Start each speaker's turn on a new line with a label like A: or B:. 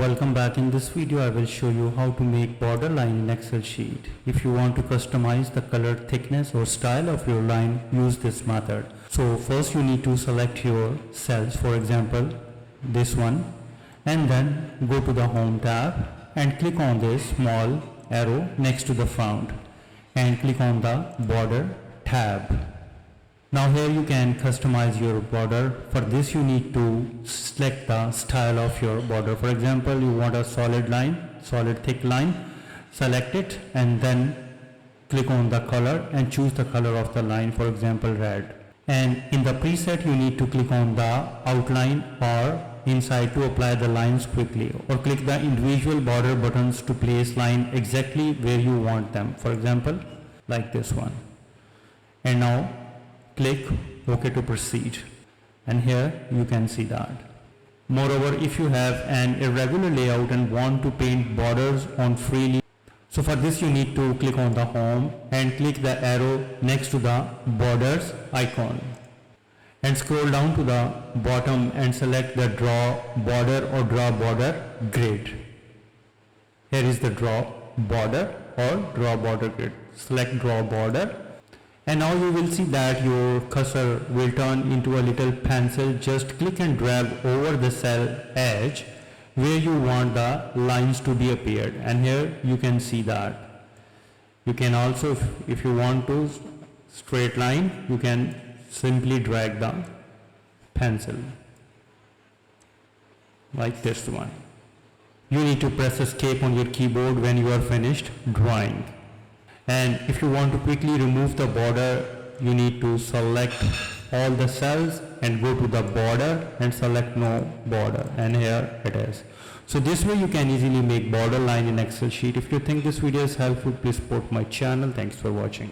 A: Welcome back. In this video I will show you how to make border line in Excel sheet. If you want to customize the color, thickness or style of your line, use this method. So first you need to select your cells, for example this one, and then go to the Home tab and click on this small arrow next to the font and click on the Border tab. Now here you can customize your border. For this you need to select the style of your border. For example, you want a solid line, solid thick line, select it and then click on the color and choose the color of the line, for example red. And in the preset you need to click on the outline or inside to apply the lines quickly, or click the individual border buttons to place line exactly where you want them, for example like this one. And now click OK to proceed, and here you can see that. Moreover, if you have an irregular layout and want to paint borders on freely, so for this you need to click on the Home and click the arrow next to the borders icon and scroll down to the bottom and select the Draw Border or Draw Border Grid. Here is the Draw Border or Draw Border Grid. Select Draw Border. And now you will see that your cursor will turn into a little pencil. Just click and drag over the cell edge where you want the lines to be appeared, and here you can see that. You can also, if you want to straight line, you can simply drag the pencil like this one. You need to press escape on your keyboard when you are finished drawing. And if you want to quickly remove the border, you need to select all the cells and go to the border and select no border, and here it is. So this way you can easily make border line in Excel sheet. If you think this video is helpful, please support my channel. Thanks for watching.